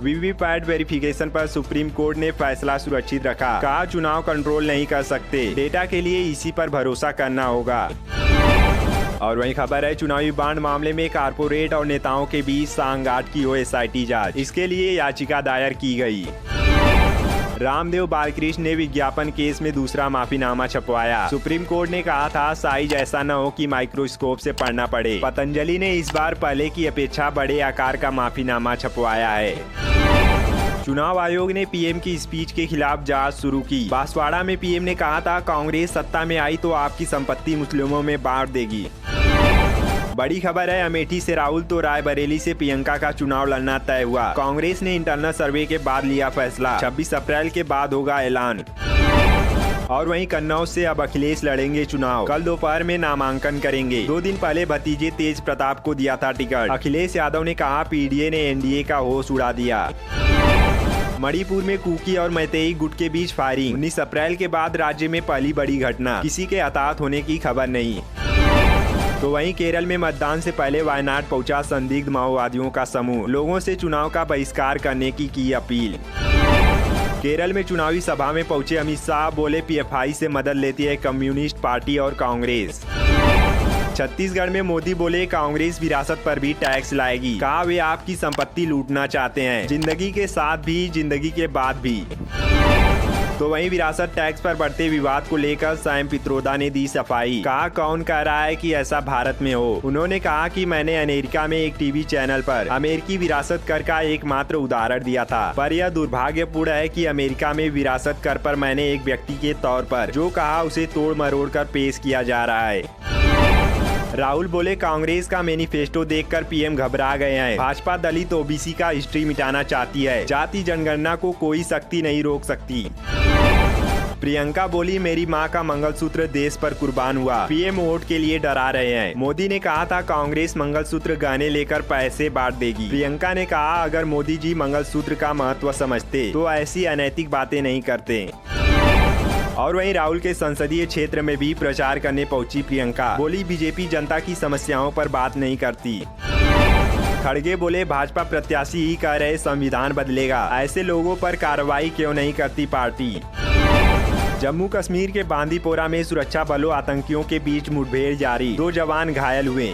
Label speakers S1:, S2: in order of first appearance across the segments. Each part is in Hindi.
S1: वीवीपैट वेरिफिकेशन पर सुप्रीम कोर्ट ने फैसला सुरक्षित रखा। कहा चुनाव कंट्रोल नहीं कर सकते, डेटा के लिए इसी पर भरोसा करना होगा। और वही खबर है, चुनावी बांड मामले में कारपोरेट और नेताओं के बीच सांगाठ की हो एसआईटी जांच, इसके लिए याचिका दायर की गई। रामदेव बालकृष्ण ने विज्ञापन केस में दूसरा माफीनामा छपवाया। सुप्रीम कोर्ट ने कहा था साइज ऐसा न हो कि माइक्रोस्कोप से पढ़ना पड़े। पतंजलि ने इस बार पहले की अपेक्षा बड़े आकार का माफीनामा छपवाया है। चुनाव आयोग ने पीएम की स्पीच के खिलाफ जांच शुरू की। बांसवाड़ा में पीएम ने कहा था कांग्रेस सत्ता में आई तो आपकी संपत्ति मुस्लिमों में बांट देगी। बड़ी खबर है, अमेठी से राहुल तो रायबरेली से प्रियंका का चुनाव लड़ना तय हुआ। कांग्रेस ने इंटरनल सर्वे के बाद लिया फैसला, 26 अप्रैल के बाद होगा ऐलान। और वहीं कन्नौज से अब अखिलेश लड़ेंगे चुनाव, कल दोपहर में नामांकन करेंगे। 2 दिन पहले भतीजे तेज प्रताप को दिया था टिकट। अखिलेश यादव ने कहा पीडीए ने एनडीए का होश उड़ा दिया। मणिपुर में कुकी और मैतेई गुट के बीच फायरिंग, 19 अप्रैल के बाद राज्य में पहली बड़ी घटना, किसी के हताहत होने की खबर नहीं। तो वहीं केरल में मतदान से पहले वायनाड पहुंचा संदिग्ध माओवादियों का समूह, लोगों से चुनाव का बहिष्कार करने की अपील। केरल में चुनावी सभा में पहुंचे अमित शाह, बोले पीएफआई से मदद लेती है कम्युनिस्ट पार्टी और कांग्रेस। छत्तीसगढ़ में मोदी बोले कांग्रेस विरासत पर भी टैक्स लाएगी। कहा वे आपकी संपत्ति लूटना चाहते हैं, जिंदगी के साथ भी जिंदगी के बाद भी। तो वहीं विरासत टैक्स पर बढ़ते विवाद को लेकर सैम पित्रोदा ने दी सफाई। कहा कौन कह रहा है कि ऐसा भारत में हो। उन्होंने कहा कि मैंने अमेरिका में एक टीवी चैनल पर अमेरिकी विरासत कर का एकमात्र उदाहरण दिया था, पर यह दुर्भाग्यपूर्ण है कि अमेरिका में विरासत कर पर मैंने एक व्यक्ति के तौर पर जो कहा उसे तोड़ मरोड़ कर पेश किया जा रहा है। राहुल बोले कांग्रेस का मैनिफेस्टो देखकर पीएम घबरा गए हैं। भाजपा दलित ओबीसी का हिस्ट्री मिटाना चाहती है, जाति जनगणना को कोई शक्ति नहीं रोक सकती। प्रियंका बोली मेरी मां का मंगलसूत्र देश पर कुर्बान हुआ, पीएम वोट के लिए डरा रहे हैं। मोदी ने कहा था कांग्रेस मंगलसूत्र गहने लेकर पैसे बांट देगी। प्रियंका ने कहा अगर मोदी जी मंगलसूत्र का महत्व समझते तो ऐसी अनैतिक बातें नहीं करते। और वहीं राहुल के संसदीय क्षेत्र में भी प्रचार करने पहुंची प्रियंका, बोली बीजेपी जनता की समस्याओं पर बात नहीं करती। खड़गे बोले भाजपा प्रत्याशी ही कह रहे संविधान बदलेगा, ऐसे लोगों पर कार्रवाई क्यों नहीं करती पार्टी। जम्मू कश्मीर के बांदीपोरा में सुरक्षा बलों आतंकियों के बीच मुठभेड़ जारी, 2 जवान घायल हुए।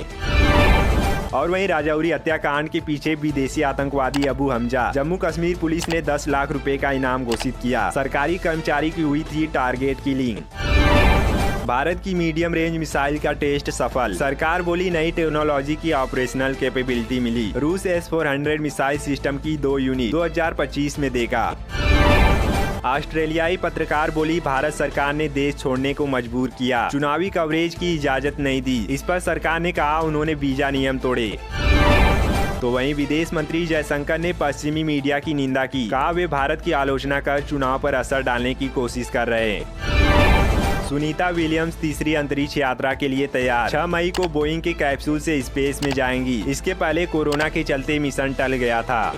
S1: और वहीं राजौरी हत्याकांड के पीछे विदेशी आतंकवादी अबू हमजा, जम्मू कश्मीर पुलिस ने 10 लाख रुपए का इनाम घोषित किया। सरकारी कर्मचारी की हुई थी टारगेट किलिंग। भारत की मीडियम रेंज मिसाइल का टेस्ट सफल, सरकार बोली नई टेक्नोलॉजी की ऑपरेशनल कैपेबिलिटी मिली। रूस S-400 मिसाइल सिस्टम की 2 यूनिट 2025 में देगा। ऑस्ट्रेलियाई पत्रकार बोली भारत सरकार ने देश छोड़ने को मजबूर किया, चुनावी कवरेज की इजाजत नहीं दी। इस पर सरकार ने कहा उन्होंने वीजा नियम तोड़े। तो वहीं विदेश मंत्री जयशंकर ने पश्चिमी मीडिया की निंदा की। कहा वे भारत की आलोचना कर चुनाव पर असर डालने की कोशिश कर रहे हैं। सुनीता विलियम्स तीसरी अंतरिक्ष यात्रा के लिए तैयार, 6 मई को बोइंग के कैप्सूल से स्पेस में जाएंगी। इसके पहले कोरोना के चलते मिशन टल गया था।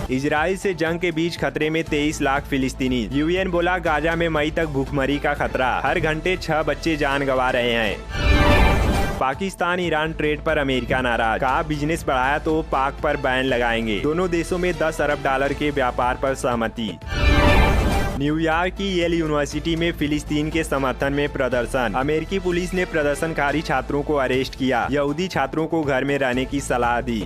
S1: इजराइल से जंग के बीच खतरे में 23 लाख फिलिस्तीनी, यूएन बोला गाजा में मई तक भूखमरी का खतरा, हर घंटे 6 बच्चे जान गंवा रहे हैं। पाकिस्तान ईरान ट्रेड पर अमेरिका नाराज, कहा बिजनेस बढ़ाया तो पाक पर बैन लगाएंगे। दोनों देशों में 10 अरब डॉलर के व्यापार पर सहमति। न्यूयॉर्क की येल यूनिवर्सिटी में फिलिस्तीन के समर्थन में प्रदर्शन, अमेरिकी पुलिस ने प्रदर्शनकारी छात्रों को अरेस्ट किया, यहूदी छात्रों को घर में रहने की सलाह दी।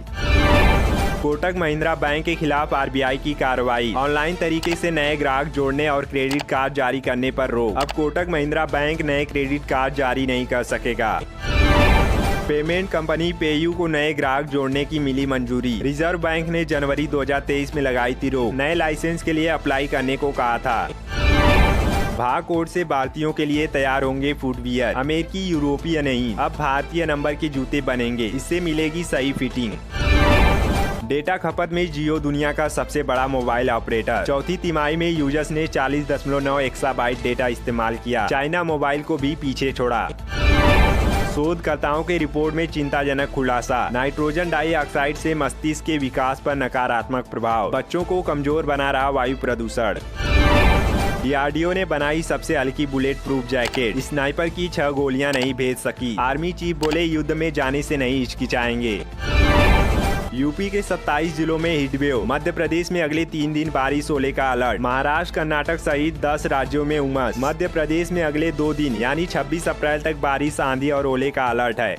S1: कोटक महिंद्रा बैंक के खिलाफ आरबीआई की कार्रवाई, ऑनलाइन तरीके से नए ग्राहक जोड़ने और क्रेडिट कार्ड जारी करने पर रोक। अब कोटक महिंद्रा बैंक नए क्रेडिट कार्ड जारी नहीं कर सकेगा। पेमेंट कंपनी पेयू को नए ग्राहक जोड़ने की मिली मंजूरी, रिजर्व बैंक ने जनवरी 2023 में लगाई थी रोक, नए लाइसेंस के लिए अप्लाई करने को कहा था। भागकोट से भारतीयों के लिए तैयार होंगे फुटवियर, अमेरिकी यूरोपीय नहीं, अब भारतीय नंबर के जूते बनेंगे, इससे मिलेगी सही फिटिंग। डेटा खपत में जियो दुनिया का सबसे बड़ा मोबाइल ऑपरेटर, चौथी तिमाही में यूजर्स ने 40.9 एक्साबाइट डेटा इस्तेमाल किया, चाइना मोबाइल को भी पीछे छोड़ा। शोधकर्ताओं के रिपोर्ट में चिंताजनक खुलासा, नाइट्रोजन डाइऑक्साइड से मस्तिष्क के विकास पर नकारात्मक प्रभाव, बच्चों को कमजोर बना रहा वायु प्रदूषण। डीआरडीओ ने बनाई सबसे हल्की बुलेट प्रूफ जैकेट, स्नाइपर की 6 गोलियां नहीं भेज सकी, आर्मी चीफ बोले युद्ध में जाने से नहीं हिचकिचाएंगे। यूपी के 27 जिलों में हीटवेव। मध्य प्रदेश में अगले 3 दिन बारिश ओले का अलर्ट। महाराष्ट्र, कर्नाटक सहित 10 राज्यों में उमस। मध्य प्रदेश में अगले 2 दिन यानी 26 अप्रैल तक बारिश, आंधी और ओले का अलर्ट है।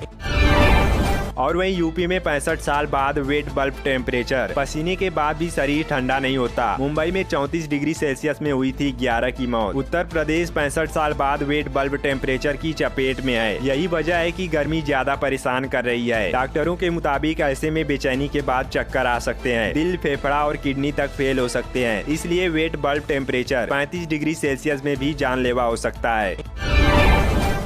S1: और वहीं यूपी में 65 साल बाद वेट बल्ब टेम्परेचर। पसीने के बाद भी शरीर ठंडा नहीं होता। मुंबई में 34 डिग्री सेल्सियस में हुई थी 11 की मौत। उत्तर प्रदेश 65 साल बाद वेट बल्ब टेम्परेचर की चपेट में है। यही वजह है कि गर्मी ज्यादा परेशान कर रही है। डॉक्टरों के मुताबिक ऐसे में बेचैनी के बाद चक्कर आ सकते हैं, दिल, फेफड़ा और किडनी तक फेल हो सकते हैं। इसलिए wet bulb temperature 35 degree Celsius में भी जानलेवा हो सकता है।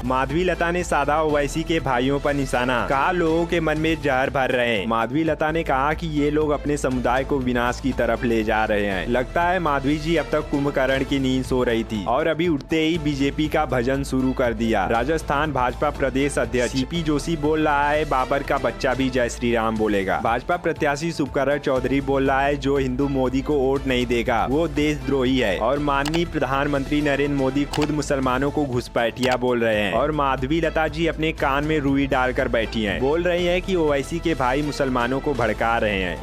S1: माधवी लता ने साधा ओवैसी के भाइयों पर निशाना। कहा, लोगों के मन में जहर भर रहे हैं। माधवी लता ने कहा कि ये लोग अपने समुदाय को विनाश की तरफ ले जा रहे हैं। लगता है माधवी जी अब तक कुंभकर्ण की नींद सो रही थी और अभी उठते ही बीजेपी का भजन शुरू कर दिया। राजस्थान भाजपा प्रदेश अध्यक्ष सीपी जोशी बोल रहा है, बाबर का बच्चा भी जय श्री राम बोलेगा। भाजपा प्रत्याशी शुभकरण चौधरी बोल रहा है, जो हिंदू मोदी को वोट नहीं देगा वो देशद्रोही है। और माननीय प्रधानमंत्री नरेंद्र मोदी खुद मुसलमानों को घुसपैठिया बोल रहे हैं। और माधवी लता जी अपने कान में रुई डालकर बैठी हैं। बोल रही हैं कि ओवैसी के भाई मुसलमानों को भड़का रहे हैं।